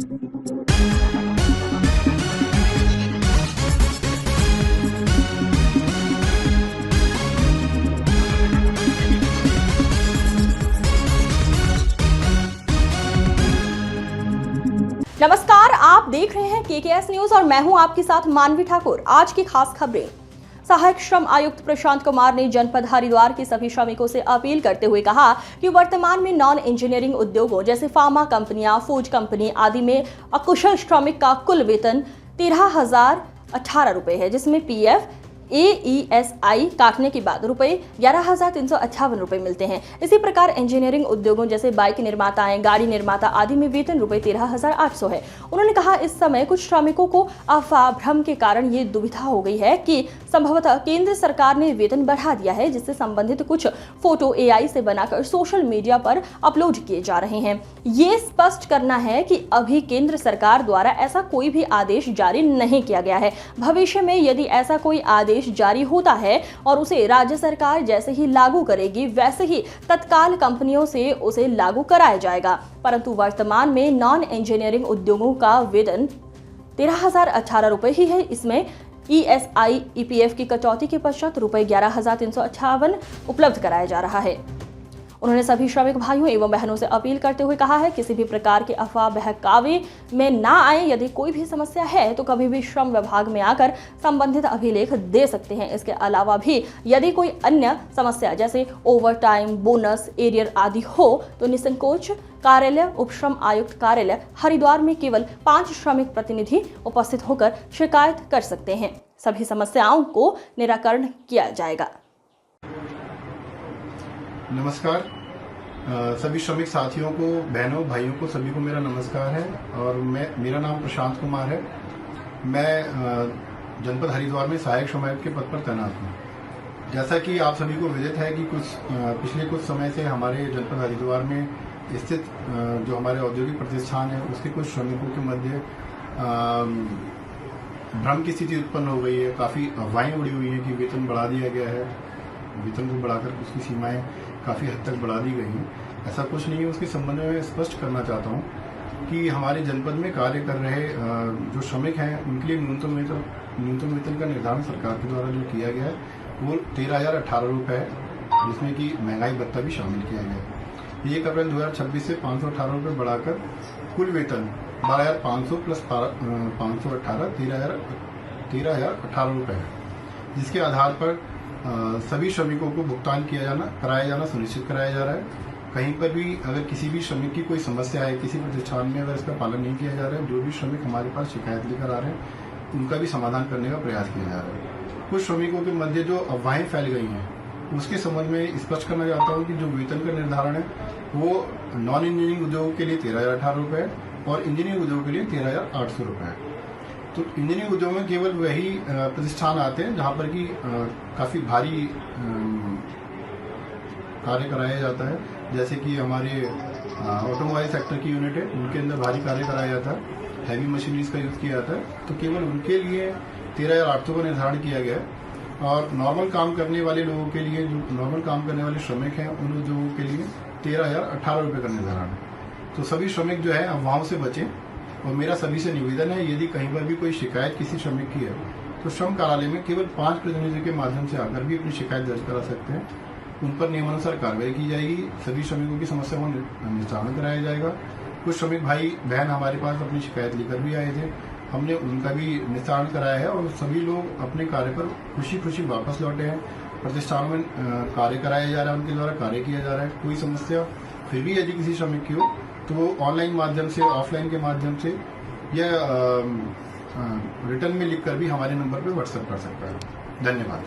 नमस्कार, आप देख रहे हैं केकेएस न्यूज और मैं हूं आपके साथ मानवी ठाकुर। आज की खास खबरें। सहायक श्रम आयुक्त प्रशांत कुमार ने जनपद हरिद्वार के सभी श्रमिकों से अपील करते हुए कहा कि वर्तमान में नॉन इंजीनियरिंग उद्योगों जैसे फार्मा कंपनियां, फूड कंपनी आदि में अकुशल श्रमिक का कुल वेतन 13,018 रुपए है, जिसमें पीएफ AESI काटने के बाद रुपए 11,358 रुपए मिलते हैं। इसी प्रकार इंजीनियरिंग उद्योगों जैसे बाइक निर्माताएं, गाड़ी निर्माता आदि में वेतन रुपए 13,800 है। उन्होंने कहा इस समय कुछ श्रमिकों को अफवाह भ्रम के कारण ये दुविधा हो गई है कि संभवतः केंद्र सरकार ने वेतन बढ़ा दिया है, जिससे संबंधित कुछ फोटो AI से बनाकर सोशल मीडिया पर अपलोड किए जा रहे हैं। ये स्पष्ट करना है कि अभी केंद्र सरकार द्वारा ऐसा कोई भी आदेश जारी नहीं किया गया है। भविष्य में यदि ऐसा कोई आदेश जारी होता है और उसे राज्य सरकार जैसे ही लागू करेगी, वैसे ही तत्काल कंपनियों से उसे लागू कराया जाएगा। परंतु वर्तमान में नॉन इंजीनियरिंग उद्योगों का वेतन 13,018 रुपए ही है। इसमें ESI EPF की कटौती के पश्चात रुपए 11,358 उपलब्ध कराया जा रहा है। उन्होंने सभी श्रमिक भाइयों एवं बहनों से अपील करते हुए कहा है किसी भी प्रकार के अफवाह बहकावे में ना आए। यदि कोई भी समस्या है तो कभी भी श्रम विभाग में आकर संबंधित अभिलेख दे सकते हैं। इसके अलावा भी यदि कोई अन्य समस्या जैसे ओवर टाइम, बोनस, एरियर आदि हो तो निसंकोच कार्यालय उपश्रम आयुक्त कार्यालय हरिद्वार में केवल 5 श्रमिक प्रतिनिधि उपस्थित होकर शिकायत कर सकते हैं। सभी समस्याओं को निराकरण किया जाएगा। नमस्कार, सभी श्रमिक साथियों को, बहनों भाइयों को, सभी को मेरा नमस्कार है। और मेरा नाम प्रशांत कुमार है। मैं जनपद हरिद्वार में सहायक श्रम आयुक्त के पद पर तैनात हूँ। जैसा कि आप सभी को विदित है कि पिछले कुछ समय से हमारे जनपद हरिद्वार में स्थित जो हमारे औद्योगिक प्रतिष्ठान है उसके कुछ श्रमिकों के मध्य भ्रम की स्थिति उत्पन्न हो गई है। काफ़ी अफवाहें उड़ी हुई है कि वेतन बढ़ा दिया गया है, वेतन को बढ़ाकर उसकी सीमाएं काफ़ी हद तक बढ़ा दी गई हैं। ऐसा कुछ नहीं है। उसके संबंध में स्पष्ट करना चाहता हूं कि हमारे जनपद में कार्य कर रहे जो श्रमिक हैं उनके लिए न्यूनतम वेतन का निर्धारण सरकार के द्वारा जो किया गया है वो 13,018 रुपये है, जिसमें कि महंगाई भत्ता भी शामिल किया गया है। 1 अप्रैल 2026 से 518 रुपये बढ़ाकर कुल वेतन 12,500 प्लस 518 13,018 रुपये है, जिसके आधार पर सभी श्रमिकों को भुगतान कराया जाना सुनिश्चित कराया जा रहा है। कहीं पर भी अगर किसी भी श्रमिक की कोई समस्या है, किसी प्रतिष्ठान में अगर इसका पालन नहीं किया जा रहा है, जो भी श्रमिक हमारे पास शिकायत लेकर आ रहे हैं उनका भी समाधान करने का प्रयास किया जा रहा है। कुछ श्रमिकों के मध्य जो अफवाहें फैल गई हैं उसके संबंध में स्पष्ट करना चाहता हूँ कि जो वेतन का निर्धारण है वो नॉन इंजीनियरिंग उद्योगों के लिए 13,018 रुपये है और इंजीनियरिंग उद्योगों के लिए 13,800 रुपये है। तो इंजीनियरिंग उद्योग में केवल वही प्रतिष्ठान आते हैं जहां पर कि काफ़ी भारी कार्य कराया जाता है, जैसे कि हमारे ऑटोमोबाइल सेक्टर की यूनिट है, उनके अंदर भारी कार्य कराया जाता है, हैवी मशीनरीज का यूज किया जाता है। तो केवल उनके लिए 13,800 का निर्धारण किया गया है। और नॉर्मल काम करने वाले लोगों के लिए, जो नॉर्मल काम करने वाले श्रमिक हैं, उन उद्योगों के लिए 13,018 रुपये का निर्धारण है। तो सभी श्रमिक जो है अफवाहों से बचें। और मेरा सभी से निवेदन है, यदि कहीं पर भी कोई शिकायत किसी श्रमिक की है तो श्रम कार्यालय में केवल 5 प्रतिनिधियों के माध्यम से आकर भी अपनी शिकायत दर्ज करा सकते हैं। उन पर नियमानुसार कार्रवाई की जाएगी। सभी श्रमिकों की समस्या का निस्तारण कराया जाएगा। कुछ श्रमिक भाई बहन हमारे पास अपनी शिकायत लेकर भी आए थे, हमने उनका भी निस्तारण कराया है और सभी लोग अपने कार्य पर खुशी खुशी वापस लौटे हैं। प्रतिष्ठानों में कार्य कराया जा रहा है, उनके द्वारा कार्य किया जा रहा है। कोई समस्या फिर भी यदि किसी श्रमिक की हो तो वो ऑनलाइन माध्यम से, ऑफलाइन के माध्यम से या रिटर्न में लिखकर भी हमारे नंबर पर व्हाट्सएप कर सकता है। धन्यवाद।